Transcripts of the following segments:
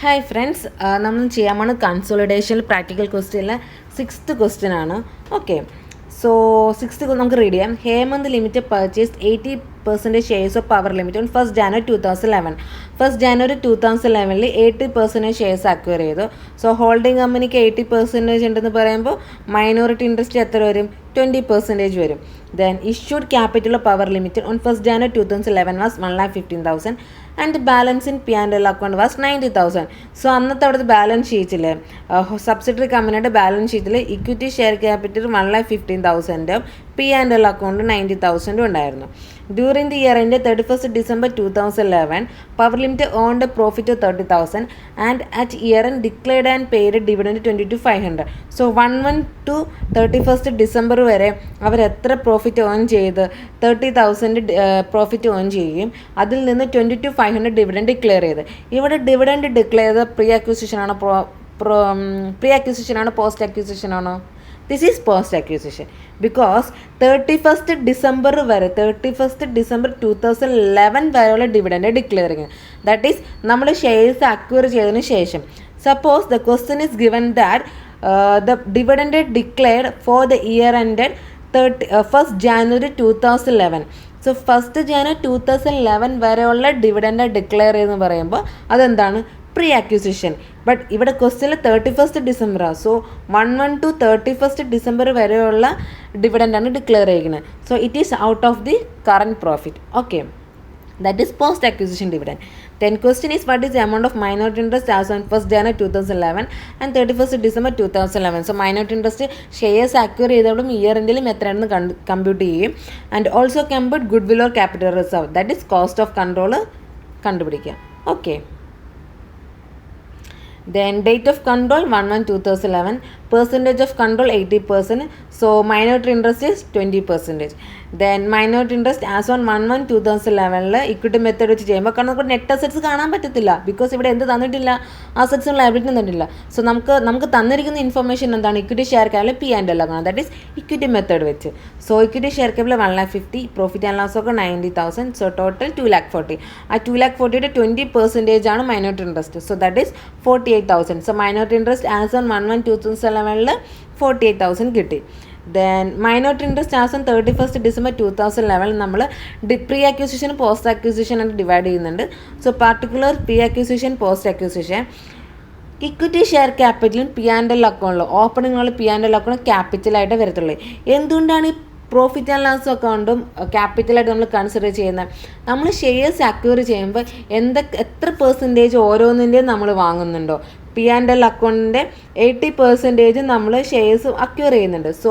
Hi friends, നമ്മൾ ചെയ്യാമാണ് consolidation practical ക്വസ്റ്റ്യനിലെ 6th ക്വസ്റ്റ്യൻ ആണ്. ഓക്കെ, സോ 6th നമുക്ക് റീഡ് ചെയ്യാം. Hemant limited purchased 80% shares of power limited on 1st January 2011. 1st January 2011 80% shares acquire ചെയ്തു. So holding കമ്പനിക്ക് 80% ഉണ്ടെന്ന് പറയുമ്പോൾ മൈനോറിറ്റി ഇൻട്രസ്റ്റ് എത്ര വരും? 20% വരും. Then issued capital of power limited on 1st January 2011 was 1,15,000 and the balance in P&L account was 90,000. So അന്നത്തെ അവിടുത്തെ balance ഷീറ്റിൽ സബ്സിഡറി കമ്പനിയുടെ ബാലൻസ് ഷീറ്റിൽ equity share capital 1,15,000 P&L account 90,000 ഉണ്ടായിരുന്നു. ഡ്യൂറിംഗ് ദി ഇയർ എൻ്റെ 31st December 2011 power limited earned A profit of 30,000 and at year and declared and paid dividend 22,500. So 1 to 31st December വരെ അവർ എത്ര profit earn ചെയ്ത് 30,000 profit earn ചെയ്യുകയും അതിൽ നിന്ന് 22,500 dividend declare ചെയ്ത്. ഇവിടെ ഡിവിഡൻഡ് ഡിക്ലെയർ ചെയ്ത് പ്രീ അക്വിസിഷൻ ആണോ പ്രീ അക്വിസിഷൻ ആണോ പോസ്റ്റ് അക്വിസിഷൻ ആണോ? This is post acquisition because 31st December വരെ 31st December 2011 വരെയുള്ള ഡിവിഡൻഡ് ഡിക്ലെയർ ചെയ്യുന്നത്. ദാറ്റ് ഈസ് നമ്മൾ ഷെയർസ് അക്വയർ ചെയ്തതിന് ശേഷം. Suppose the question is given that the dividend declared for the year ended 1st January 2011. So 1st January 2011 വരെയുള്ള dividend declare ചെയ്തെന്ന് പറയുമ്പോൾ അതെന്താണ്? Pre acquisition. ബട്ട് ഇവിടെ ക്വസ്റ്റ്യനിൽ 31st December ആണ്. സോ 1 to 31st December വരെയുള്ള ഡിവിഡൻഡാണ് ഡിക്ലെയർ ചെയ്യുന്നത്. So it is out of the current profit. Okay, that is post acquisition dividend. Then question is, what is the amount of minority interest as on 1st January 2011 and 31st December 2011? So minority interest shares acquire ചെയ്തോടും year എൻഡിലും എത്രയാണെന്ന് compute ചെയ്യും. And also compute goodwill or capital reserve, that is cost of control കണ്ടുപിടിക്കുക. Okay, then date of control 1/1/2011, percentage of control 80%, so minority interest is 20%. then minority interest as on 1/1/2011 equity method വെച്ച് ചെയ്യുമ്പോൾ കാരണം നമുക്ക് net assets കാണാൻ പറ്റത്തില്ല, because ഇവിടെ എന്ത് തന്നിട്ടില്ല? അസറ്റ്സും ലയബിലിറ്റിയും തന്നിട്ടില്ല. സോ നമുക്ക് തന്നിരിക്കുന്ന ഇൻഫർമേഷൻ എന്താണ്? ഇക്വിറ്റി ഷെയർ ക്യാപിറ്റൽ P&L ആണ്, ദാറ്റ് ഈസ് ഇക്വിറ്റി മെത്തേഡ് വെച്ച്. So equity share capital 1,50,000, profit and loss ഒക്കെ 90,000, സോ ടോട്ടൽ 2,40,000. ആ 2,40,000 20% ആണ് minority interest, so that is 48,000. So minority interest as on 1/1/2011 48,000 കിട്ടി. Then minority interest as on 31st December 2011 നമ്മൾ pre acquisition post acquisition ആയിട്ട് divide ചെയ്യുന്നുണ്ട്. So particular pre acquisition post acquisition equity share ക്യാപിറ്റലും P&L അക്കൗണ്ടിലും ഓപ്പണിങ്ങുള്ള P&L account ക്യാപിറ്റലായിട്ട് വരത്തുള്ളൂ. എന്തുകൊണ്ടാണ് ഈ പ്രോഫിറ്റ് ആൻഡ് ലോസ് അക്കൗണ്ടും ക്യാപിറ്റലായിട്ട് നമ്മൾ കൺസിഡർ ചെയ്യുന്നത്? നമ്മൾ ഷെയർസ് അക്വയർ ചെയ്യുമ്പോൾ എത്ര പെർസെൻറ്റേജ് ഓരോന്നിൻ്റെയും നമ്മൾ വാങ്ങുന്നുണ്ടോ? P&L അക്കൗണ്ടിൻ്റെ 80% നമ്മൾ ഷെയർസ് അക്വയർ ചെയ്യുന്നുണ്ട്. സോ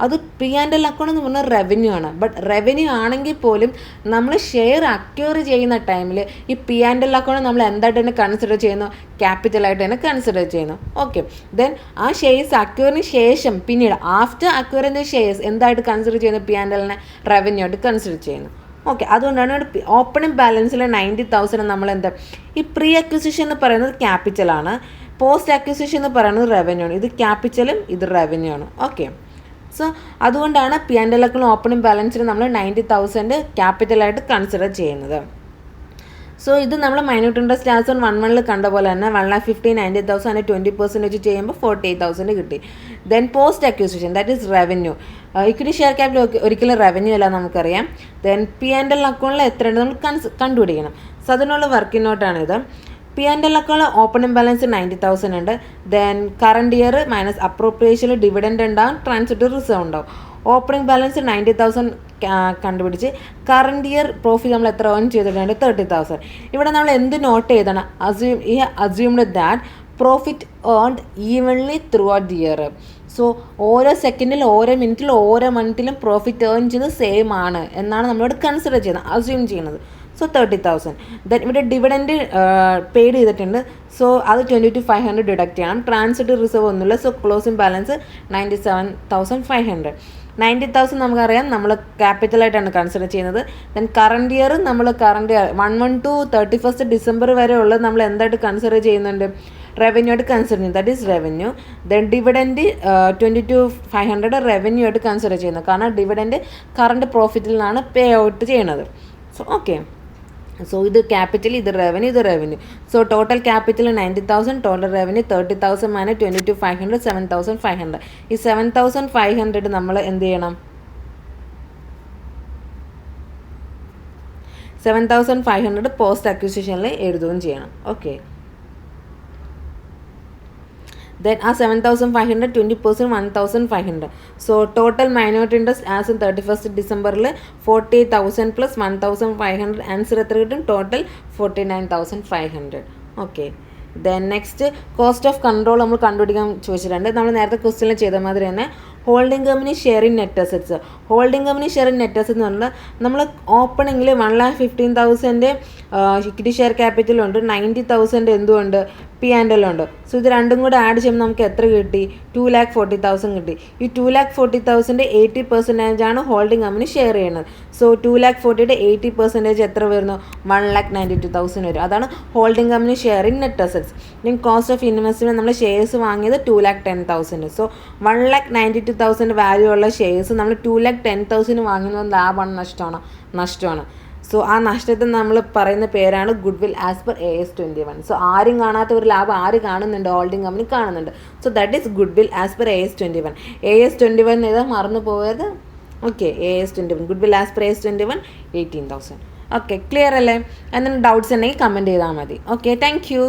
അത് P&L അക്കൗണ്ട് എന്ന് പറഞ്ഞാൽ റവന്യൂ ആണ്. ബട്ട് റവന്യൂ ആണെങ്കിൽ പോലും നമ്മൾ ഷെയർ അക്വയർ ചെയ്യുന്ന ടൈമിൽ ഈ P&L അക്കൗണ്ട് നമ്മൾ എന്തായിട്ട് തന്നെ കൺസിഡർ ചെയ്യുന്നു? ക്യാപിറ്റലായിട്ട് തന്നെ കൺസിഡർ ചെയ്യുന്നു. ഓക്കെ, ദെൻ ആ ഷെയർസ് അക്വയറിന് ശേഷം പിന്നീട് ആഫ്റ്റർ അക്വയറിൻ്റെ ഷെയർസ് എന്തായിട്ട് കൺസിഡർ ചെയ്യുന്നു? P&L റവന്യൂ ആയിട്ട് കൺസിഡർ ചെയ്യുന്നു. ഓക്കെ, അതുകൊണ്ടാണ് ഓപ്പണിംഗ് ബാലൻസിൽ 90,000 നമ്മൾ എന്താ ഈ പ്രീ അക്വിസിഷൻ എന്ന് പറയുന്നത് ക്യാപിറ്റലാണ്, പോസ്റ്റ് അക്വിസിഷൻ എന്ന് പറയുന്നത് റവന്യൂ ആണ്. ഇത് ക്യാപിറ്റലും ഇത് റവന്യൂ ആണ്. ഓക്കെ, സോ അതുകൊണ്ടാണ് P&L അക്കൗണ്ട് ഓപ്പണിംഗ് ബാലൻസിൽ നമ്മൾ 90,000 ക്യാപിറ്റലായിട്ട് കൺസിഡർ ചെയ്യുന്നത്. സോ ഇത് നമ്മൾ മൈനോറിറ്റി ഇൻട്രസ്റ്റ് ആസ് ഓൺ 1/1 കണ്ട പോലെ തന്നെ 1,50,000 90,000 അതിന് 20% വെച്ച് ചെയ്യുമ്പോൾ 48,000 കിട്ടി. Then post acquisition that is revenue. Equity share capital ഒരിക്കലും റവന്യൂ അല്ല നമുക്കറിയാം. ദെൻ P&L അക്കൗണ്ടിൽ എത്രയുണ്ട് നമ്മൾ കണ്ടുപിടിക്കണം. സോ അതിനുള്ള വർക്കിംഗ് നോട്ടാണിത്. P&L അക്കൗണ്ട് ഓപ്പണിംഗ് ബാലൻസ് 90,000 ഉണ്ട്. ദെൻ കറണ്ട് ഇയർ മൈനസ് അപ്രോപ്രിയേഷനിൽ ഡിവിഡൻഡ് ഉണ്ടാവും, ട്രാൻസിറ്ററി റിസർവ് ഉണ്ടാവും. ഓപ്പണിംഗ് ബാലൻസ് 90,000 കണ്ടുപിടിച്ച് കറണ്ട് ഇയർ പ്രോഫിറ്റ് നമ്മൾ എത്ര ഏൺ ചെയ്തിട്ടുണ്ട്? 30,000. ഇവിടെ നമ്മൾ എന്ത് നോട്ട് ചെയ്താണ്? Assumed that profit earned evenly through out the year. So ഓരോ സെക്കൻഡിലും ഓരോ മിനിറ്റിലും ഓരോ മന്തിലും പ്രോഫിറ്റ് ഏൺ ചെയ്യുന്നത് സെയിം ആണ് എന്നാണ് നമ്മളോട് കൺസിഡർ ചെയ്യുന്നത്, അസ്യൂം ചെയ്യുന്നത്. സോ 30,000. ദെൻ ഇവിടെ ഡിവിഡൻഡ് പെയ്ഡ് ചെയ്തിട്ടുണ്ട്. സോ അത് 22,500 ഡിഡക്റ്റ് ചെയ്യണം. ട്രാൻസിറ്ററി റിസർവ് ഒന്നുമില്ല. So closing balance 97,500. 90,000 നമുക്കറിയാം നമ്മൾ ക്യാപിറ്റലായിട്ടാണ് കൺസിഡർ ചെയ്യുന്നത്. ദെൻ കറണ്ട് ഇയർ നമ്മൾ 1 to 31st December വരെ ഉള്ളത് നമ്മൾ എന്തായിട്ട് കൺസിഡർ ചെയ്യുന്നുണ്ട്? റവന്യൂ ആയിട്ട് കൺസിഡർ ചെയ്യുന്നത്, that is revenue. Then dividend 22,500 revenue ആയിട്ട് കൺസിഡർ ചെയ്യുന്നത്, കാരണം ഡിവിഡൻഡ് കറണ്ട് പ്രോഫിറ്റിൽ നിന്നാണ് പേ ഔട്ട് ചെയ്യുന്നത്. സോ ഓക്കെ, സോ ഇത് ക്യാപിറ്റൽ, ഇത് revenue. So total capital 90,000, total revenue 30,000 minus 22,500, 7,500. ഈ 7,500 നമ്മൾ എന്ത് ചെയ്യണം? 7,500 പോസ്റ്റ് അക്വിസിഷനിൽ എഴുതുകയും ചെയ്യണം. ഓക്കെ, then ആ 7,500 20% 1,500. So total minority interest as in 31st ഡിസംബറിൽ 48,000 പ്ലസ് 1,500 ആൻസർ എത്ര കിട്ടും? Total 49,500. Okay, then next cost of control നമ്മൾ കണ്ടുപിടിക്കാൻ ചോദിച്ചിട്ടുണ്ട്. നമ്മൾ നേരത്തെ ക്വസ്റ്റ്യനിൽ ചെയ്ത മാതിരി തന്നെ holding company share in net assets. Holding company share in net assets എന്ന് പറഞ്ഞാൽ നമ്മൾ ഓപ്പണിങ്ങിൽ 1,15,000 ഇക്വിറ്റി ഷെയർ ക്യാപിറ്റലുണ്ട്, 90,000 എന്തുകൊണ്ട് P&L ഉണ്ട്. സോ ഇത് രണ്ടും കൂടെ ആഡ് ചെയ്യുമ്പോൾ നമുക്ക് എത്ര കിട്ടി? 2,40,000 കിട്ടി. ഈ 2,40,000 80% ആണ് ഹോൾഡിംഗ് കമ്പനി ഷെയർ ചെയ്യുന്നത്. സോ 2,40,000 80% എത്ര വരുന്നു? 1,92,000 വരും. അതാണ് holding company share in net assets. Then cost of investment നമ്മൾ ഷെയർസ് വാങ്ങിയത് 2,10,000. സോ 1,92,000 വാല്യൂ ഉള്ള ഷെയർസ് നമ്മൾ 2,10,000 വാങ്ങുന്നത് ലാഭമാണ് നഷ്ടമാണ്. സോ ആ നഷ്ടത്തെ നമ്മൾ പറയുന്ന പേരാണ് good will ask per AS 21. So ആരും കാണാത്ത ഒരു ലാഭം ആര് കാണുന്നുണ്ട്? ഹോൾഡിംഗ് കമ്പനി കാണുന്നുണ്ട്. So that is good will ask per AS 21. AS 21 ഏതാ മറന്നു പോയത്? Okay, AS 21 good will ask per AS 21 18,000. Okay, clear അല്ലേ? എന്തെങ്കിലും ഡൗട്ട്സ് ഉണ്ടെങ്കിൽ കമൻറ്റ് ചെയ്താൽ മതി. Okay, thank you.